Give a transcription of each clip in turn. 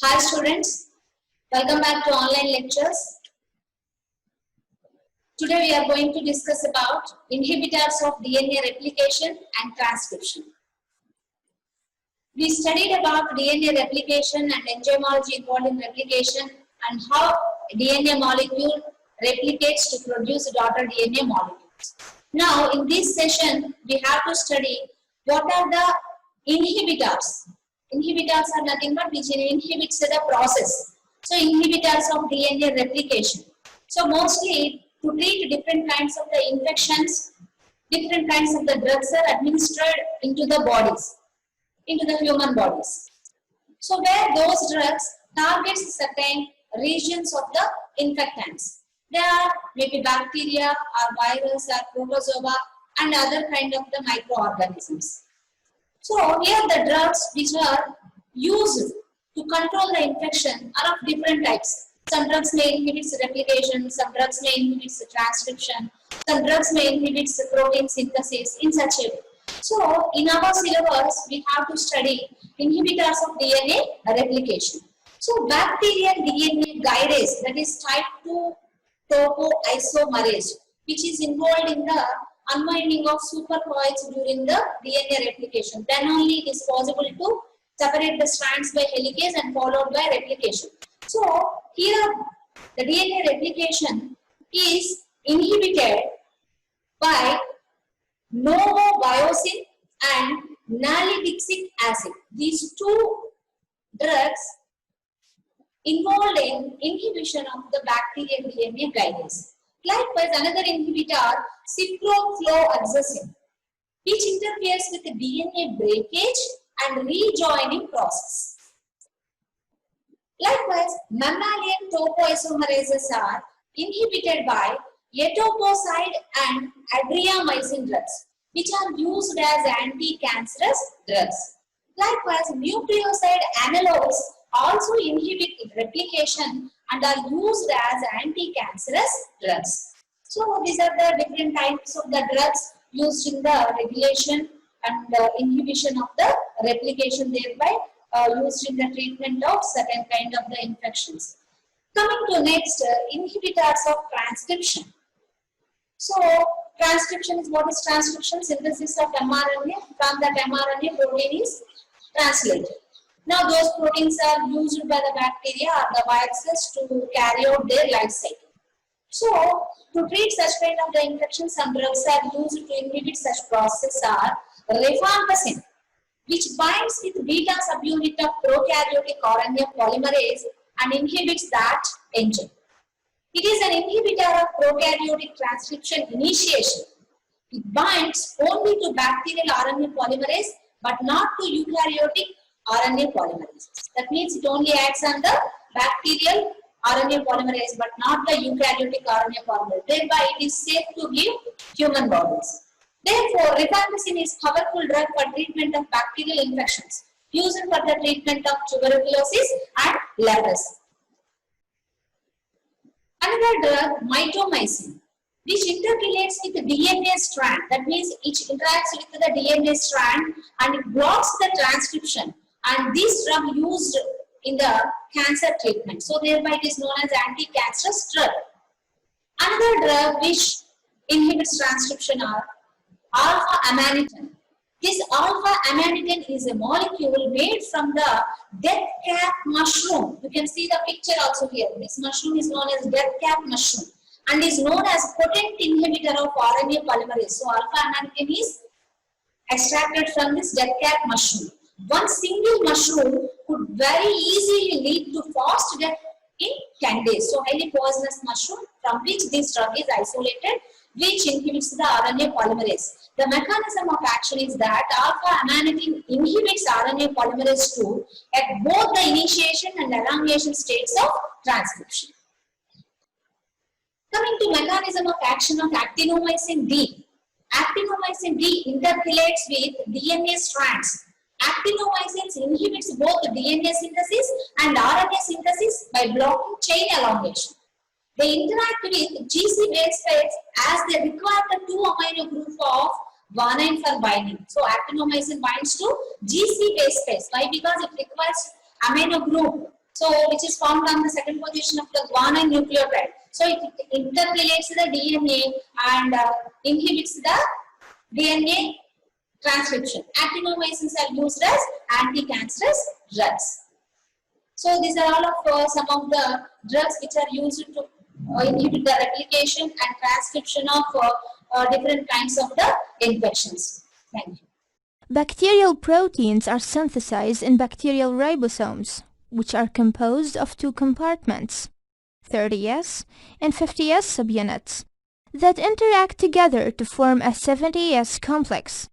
Hi students, welcome back to online lectures. Today we are going to discuss about inhibitors of DNA replication and transcription. We studied about DNA replication and enzymology involved in replication and how DNA molecule replicates to produce daughter DNA molecules. Now in this session we have to study what are the inhibitors. Inhibitors are nothing but which inhibits the process. So inhibitors of DNA replication. So mostly to treat different kinds of the infections, different kinds of the drugs are administered into the bodies, into the human bodies. So where those drugs targets certain regions of the infectants. There are maybe bacteria or virus or protozoa and other kind of the microorganisms. So here the drugs which are used to control the infection are of different types. Some drugs may inhibit replication, some drugs may inhibit transcription, some drugs may inhibit protein synthesis in such a way. So in our syllabus we have to study inhibitors of DNA replication. So bacterial DNA guidase, that is type 2 topoisomerase, which is involved in the unwinding of supercoils during the DNA replication. Then only it is possible to separate the strands by helicase and followed by replication. So here the DNA replication is inhibited by novobiosine and nalidixic acid. These two drugs involved in inhibition of the bacterial DNA guidase. Likewise, another inhibitor, ciprofloxacin, which interferes with the DNA breakage and rejoining process. Likewise, mammalian topoisomerases are inhibited by etoposide and adriamycin drugs, which are used as anti-cancerous drugs. Likewise, nucleoside analogues also inhibit replication and are used as anti-cancerous drugs. So these are the different types of the drugs used in the regulation and inhibition of the replication, thereby used in the treatment of certain kind of the infections. Coming to next, inhibitors of transcription. So transcription is what is transcription? Synthesis of mRNA. From that mRNA protein is translated. Now those proteins are used by the bacteria or the viruses to carry out their life cycle. So to treat such kind of the infection, some drugs are used to inhibit such process are rifampicin, which binds with beta subunit of prokaryotic RNA polymerase and inhibits that enzyme. It is an inhibitor of prokaryotic transcription initiation. It binds only to bacterial RNA polymerase but not to eukaryotic RNA polymerase. That means it only acts on the bacterial RNA polymerase but not the eukaryotic RNA polymerase. Thereby it is safe to give human bodies. Therefore, rifampicin is a powerful drug for treatment of bacterial infections, used for the treatment of tuberculosis and leprosy. Another drug, mitomycin, which intercalates with the DNA strand. That means it interacts with the DNA strand and it blocks the transcription. And this drug used in the cancer treatment. So thereby it is known as anti-cancerous drug. Another drug which inhibits transcription are alpha-amanitin. This alpha-amanitin is a molecule made from the death cap mushroom. You can see the picture also here. This mushroom is known as death cap mushroom and is known as potent inhibitor of RNA polymerase. So alpha-amanitin is extracted from this death cap mushroom. One single mushroom could very easily lead to fast death in 10 days. So highly poisonous mushroom from which this drug is isolated, which inhibits the RNA polymerase. The mechanism of action is that alpha-amanitin inhibits RNA polymerase 2 at both the initiation and elongation states of transcription. Coming to mechanism of action of actinomycin D. Actinomycin D intercalates with DNA strands. Actinomycin inhibits both DNA synthesis and RNA synthesis by blocking chain elongation. They interact with GC base pairs as they require the 2 amino group of guanine for binding. So actinomycin binds to GC base pairs. Why? Because it requires amino group So which is found on the second position of the guanine nucleotide. So it interrelates the DNA and inhibits the DNA transcription. Actinomycins are used as anti-cancerous drugs. So these are all of some of the drugs which are used to inhibit the replication and transcription of different kinds of the infections. Thank you. Bacterial proteins are synthesized in bacterial ribosomes, which are composed of two compartments, 30S and 50S subunits, that interact together to form a 70S complex.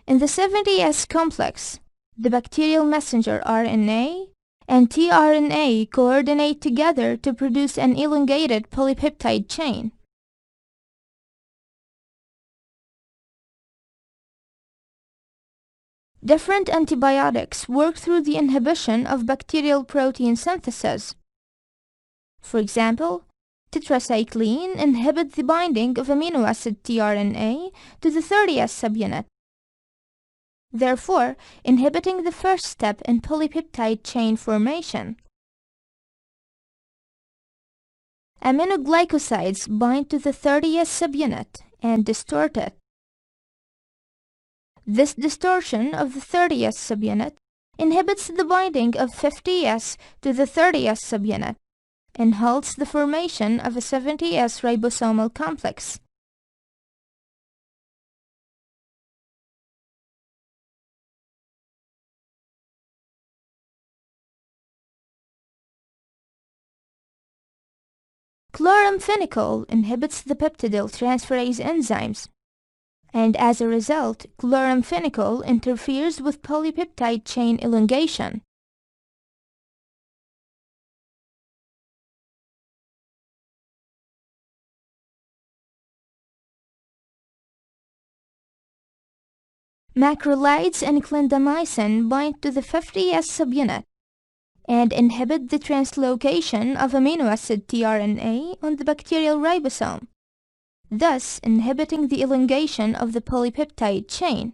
In the 70S complex, the bacterial messenger RNA and tRNA coordinate together to produce an elongated polypeptide chain. Different antibiotics work through the inhibition of bacterial protein synthesis. For example, tetracycline inhibits the binding of amino acid tRNA to the 30S subunit, therefore inhibiting the first step in polypeptide chain formation. Aminoglycosides bind to the 30S subunit and distort it. This distortion of the 30S subunit inhibits the binding of 50S to the 30S subunit and halts the formation of a 70S ribosomal complex. Chloramphenicol inhibits the peptidyl transferase enzymes, and as a result, chloramphenicol interferes with polypeptide chain elongation. Macrolides and clindamycin bind to the 50S subunit and inhibit the translocation of amino acid tRNA on the bacterial ribosome, thus inhibiting the elongation of the polypeptide chain.